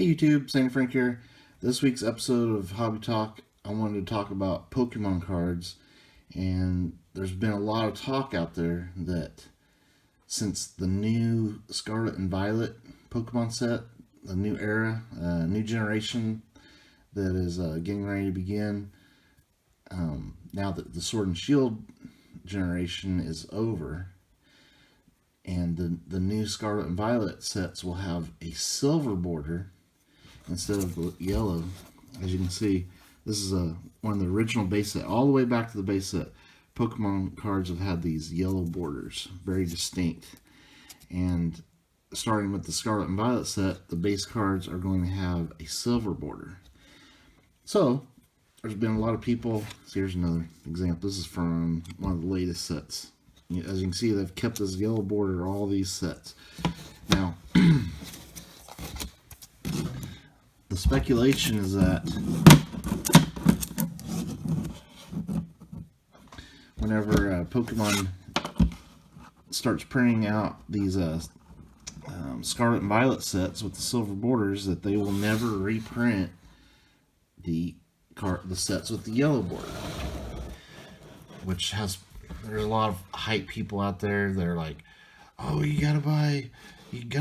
Hey YouTube, Saint Frank here. This week's episode of Hobby Talk, I wanted to talk about Pokemon cards. And there's been a lot of talk out there that since the new Scarlet and Violet Pokemon set, the new era, new generation that is getting ready to begin, now that the Sword and Shield generation is over, and the new Scarlet and Violet sets will have a silver border instead of the yellow. As you can see, this is one of the original base set, all the way back to the base set. Pokemon cards have had these yellow borders, very distinct. And starting with the Scarlet and Violet set, the base cards are going to have a silver border. So, there's been a lot of people. So here's another example. This is from one of the latest sets. As you can see, they've kept this yellow border all these sets. Now, the speculation is that whenever Pokemon starts printing out these Scarlet and Violet sets with the silver borders, that they will never reprint the sets with the yellow border. Which there's a lot of hype people out there. They're like, oh, you gotta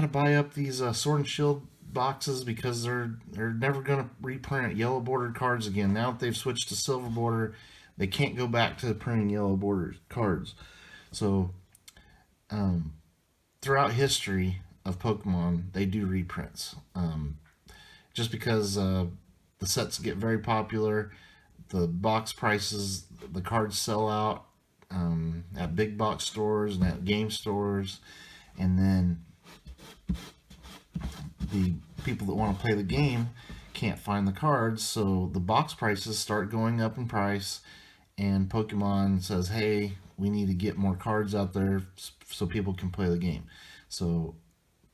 buy up these Sword and Shield boxes because they're never gonna reprint yellow bordered cards again. Now that they've switched to silver border, they can't go back to printing yellow bordered cards. So throughout history of Pokemon, they do reprints. Just because the sets get very popular, the box prices, the cards sell out at big box stores and at game stores, and then the people that want to play the game can't find the cards, so the box prices start going up in price, and Pokemon says, hey, we need to get more cards out there so people can play the game. So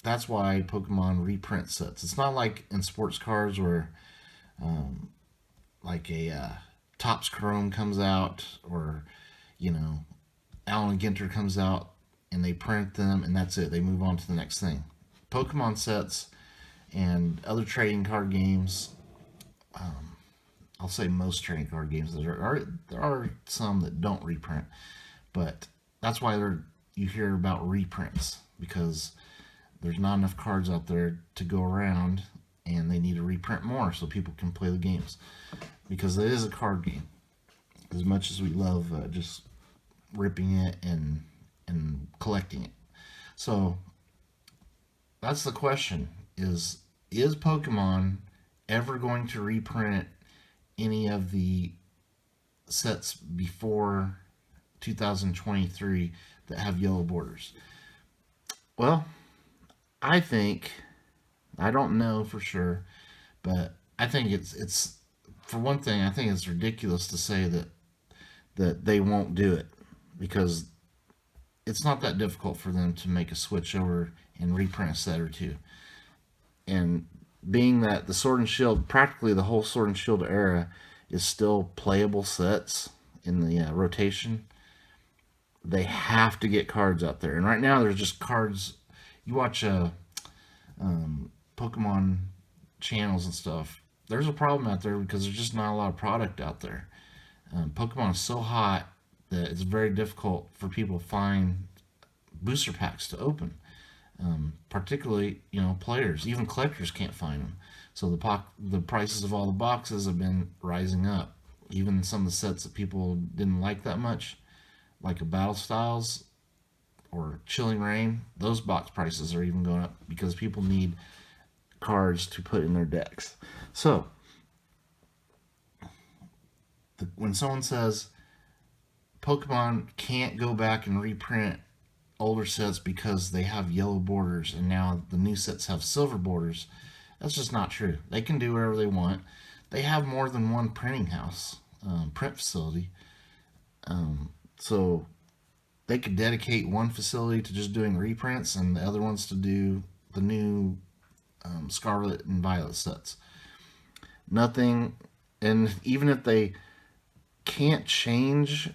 that's why Pokemon reprint sets. It's not like in sports cards where like a Topps Chrome comes out, or Allen Ginter comes out, and they print them and that's it. They move on to the next thing. Pokemon sets and other trading card games, I'll say most trading card games, there are some that don't reprint, but that's why you hear about reprints, because there's not enough cards out there to go around, and they need to reprint more so people can play the games, because it is a card game. As much as we love just ripping it and collecting it. So that's the question, is Pokemon ever going to reprint any of the sets before 2023 that have yellow borders? Well, I don't know for sure, but I think it's for one thing, I think it's ridiculous to say that they won't do it, because it's not that difficult for them to make a switch over and reprint a set or two. And being that the Sword and Shield, practically the whole Sword and Shield era, is still playable sets in the rotation, they have to get cards out there. And right now there's just cards. You watch Pokemon channels and stuff, there's a problem out there because there's just not a lot of product out there. Pokemon is so hot that it's very difficult for people to find booster packs to open. Particularly, players, even collectors can't find them. So the prices of all the boxes have been rising up. Even some of the sets that people didn't like that much, like a Battle Styles or Chilling Reign, those box prices are even going up because people need cards to put in their decks. So when someone says Pokemon can't go back and reprint older sets because they have yellow borders and now the new sets have silver borders, that's just not true. They can do whatever they want. They have more than one printing house, print facility, so they could dedicate one facility to just doing reprints and the other ones to do the new Scarlet and Violet sets. Nothing. And even if they can't change,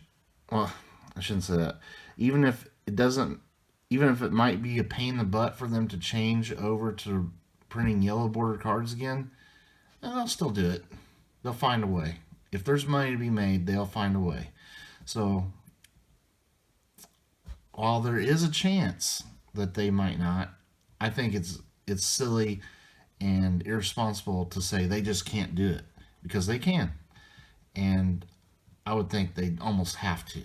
well, I shouldn't say that, even if it might be a pain in the butt for them to change over to printing yellow border cards again, they'll still do it. They'll find a way. If there's money to be made, they'll find a way. So while there is a chance that they might not, I think it's silly and irresponsible to say they just can't do it, because they can. And I would think they almost have to.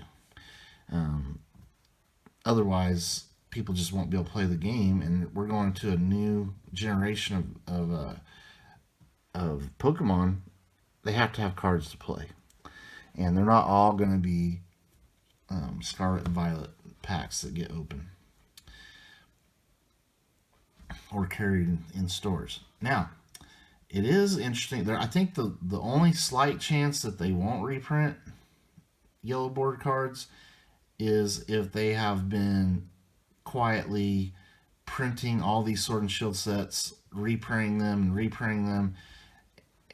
Otherwise, people just won't be able to play the game, and we're going to a new generation of Pokemon. They have to have cards to play, and they're not all going to be Scarlet and Violet packs that get open or carried in stores. Now, it is interesting. I think the only slight chance that they won't reprint yellow board cards is if they have been quietly printing all these Sword and Shield sets, reprinting them,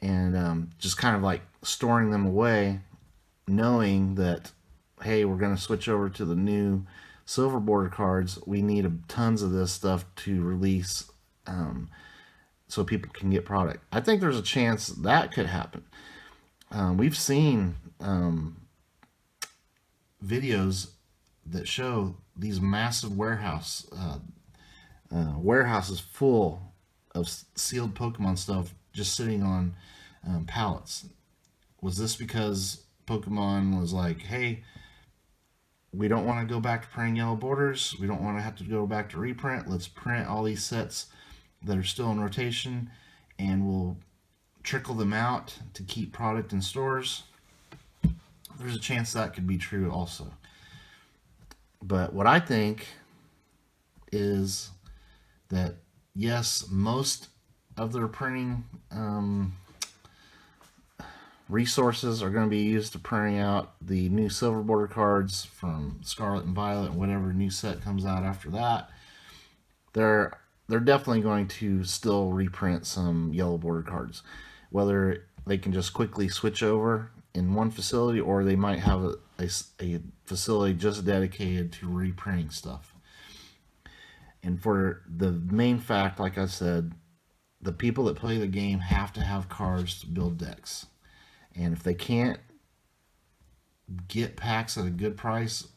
and just kind of like storing them away, knowing that, hey, we're going to switch over to the new silver border cards. We need tons of this stuff to release so people can get product. I think there's a chance that could happen. We've seen videos that show these massive warehouses full of sealed Pokemon stuff just sitting on pallets. Was this because Pokemon was like, hey, we don't want to go back to printing yellow borders, we don't want to have to go back to reprint, let's print all these sets that are still in rotation and we'll trickle them out to keep product in stores? There's a chance that could be true also. But what I think is that, yes, most of their printing resources are going to be used to printing out the new silver border cards from Scarlet and Violet and whatever new set comes out after that. They're definitely going to still reprint some yellow border cards. Whether they can just quickly switch over in one facility, or they might have a facility just dedicated to reprinting stuff. And for the main fact, like I said, the people that play the game have to have cards to build decks. And if they can't get packs at a good price,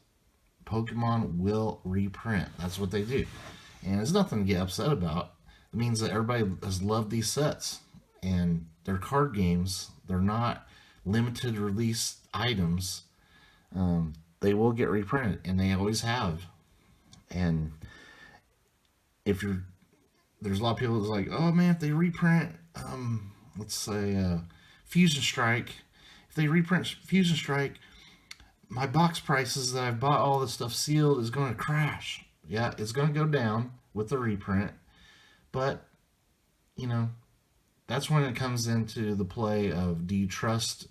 Pokemon will reprint. That's what they do. And it's nothing to get upset about. It means that everybody has loved these sets. And they're card games. They're not limited release items. They will get reprinted, and they always have. And if there's a lot of people that's like, oh man, if they reprint, let's say Fusion Strike, if they reprint Fusion Strike, my box prices that I've bought all this stuff sealed is going to crash. Yeah, it's going to go down with the reprint, but that's when it comes into the play of, do you trust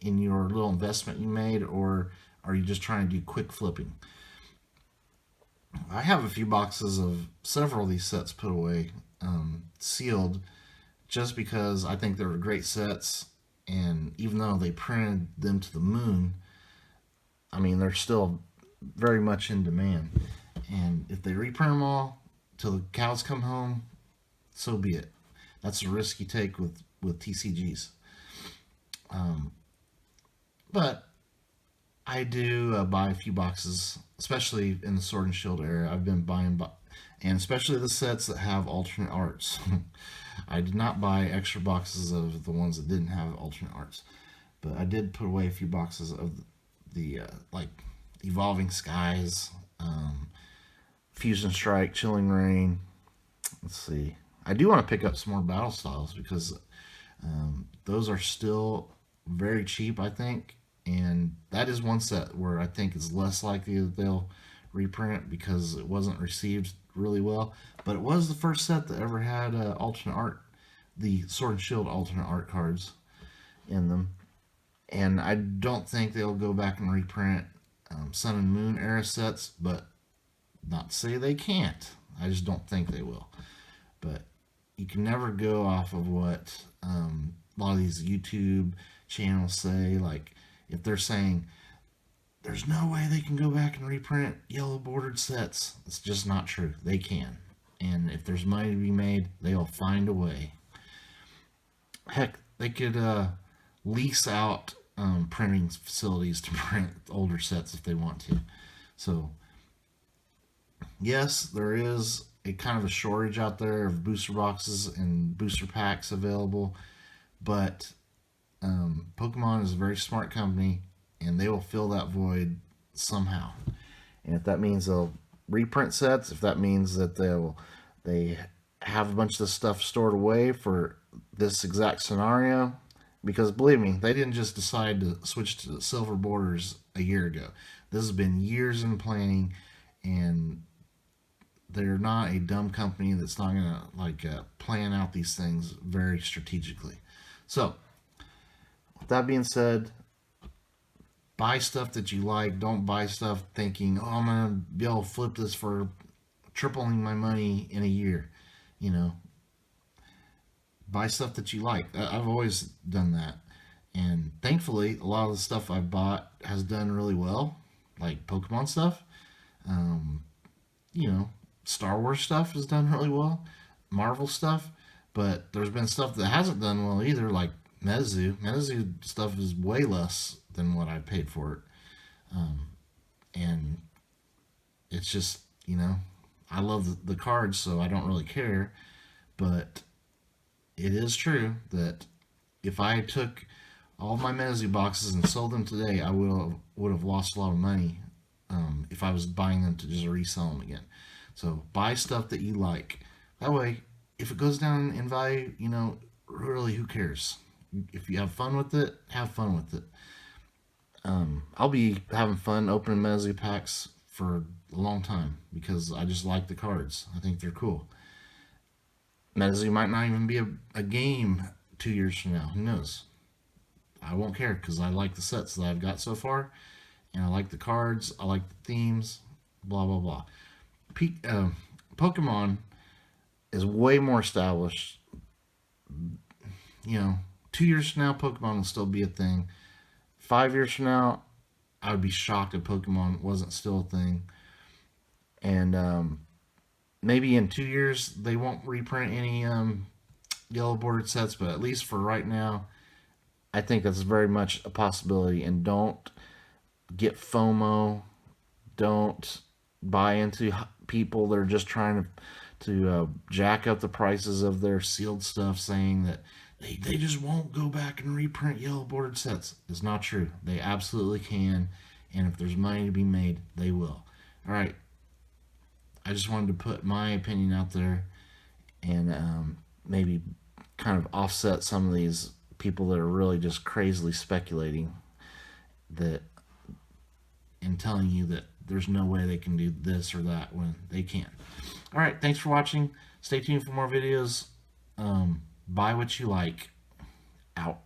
in your little investment you made, or are you just trying to do quick flipping? I have a few boxes of several of these sets put away, sealed, just because I think they were great sets, and even though they printed them to the moon, I mean, they're still very much in demand. And if they reprint them all till the cows come home, so be it. That's a risk you take with TCGs. But I do buy a few boxes, especially in the Sword and Shield area. I've been buying, and especially the sets that have alternate arts. I did not buy extra boxes of the ones that didn't have alternate arts, but I did put away a few boxes of the like Evolving Skies, Fusion Strike, Chilling Reign. Let's see. I do want to pick up some more Battle Styles, because those are still very cheap, I think. And that is one set where I think it's less likely that they'll reprint, because it wasn't received really well. But it was the first set that ever had alternate art, the Sword and Shield alternate art cards in them. And I don't think they'll go back and reprint Sun and Moon era sets, but not to say they can't. I just don't think they will. But you can never go off of what a lot of these YouTube channels say. Like, if they're saying there's no way they can go back and reprint yellow bordered sets, it's just not true. They can. and if there's money to be made, they'll find a way. Heck, they could lease out printing facilities to print older sets if they want to. So, yes, there is a kind of a shortage out there of booster boxes and booster packs available, but Pokemon is a very smart company, and they will fill that void somehow. And if that means they'll reprint sets, if that means that they have a bunch of this stuff stored away for this exact scenario, because believe me, they didn't just decide to switch to silver borders a year ago. This has been years in planning, and they're not a dumb company that's not gonna plan out these things very strategically. So, with that being said, buy stuff that you like. Don't buy stuff thinking, oh, I'm gonna be able to flip this for tripling my money in a year. You know, buy stuff that you like. I've always done that, and thankfully, a lot of the stuff I've bought has done really well, like Pokemon stuff. Um, you know, Star Wars stuff has done really well, Marvel stuff, but there's been stuff that hasn't done well either, like Mezzu. Mezzu stuff is way less than what I paid for it, and it's just I love the cards, so I don't really care. But it is true that if I took all of my Mezzu boxes and sold them today, I would have lost a lot of money if I was buying them to just resell them again. So buy stuff that you like. That way, if it goes down in value, really, who cares? If you have fun with it, have fun with it. I'll be having fun opening Mezzu packs for a long time because I just like the cards. I think they're cool. Mezzu might not even be a game 2 years from now. Who knows? I won't care because I like the sets that I've got so far, and I like the cards. I like the themes. Blah blah blah. Pokemon is way more established. 2 years from now, Pokemon will still be a thing. 5 years from now, I would be shocked if Pokemon wasn't still a thing. And maybe in 2 years they won't reprint any yellow bordered sets, but at least for right now, I think that's very much a possibility. And don't get FOMO. Don't buy into people that are just trying to jack up the prices of their sealed stuff, saying that they just won't go back and reprint yellow bordered sets. It's not true. They absolutely can, and if there's money to be made, they will. All right. I just wanted to put my opinion out there and maybe kind of offset some of these people that are really just crazily speculating that and telling you that there's no way they can do this or that when they can. All right, thanks for watching. Stay tuned for more videos. Buy what you like. Out.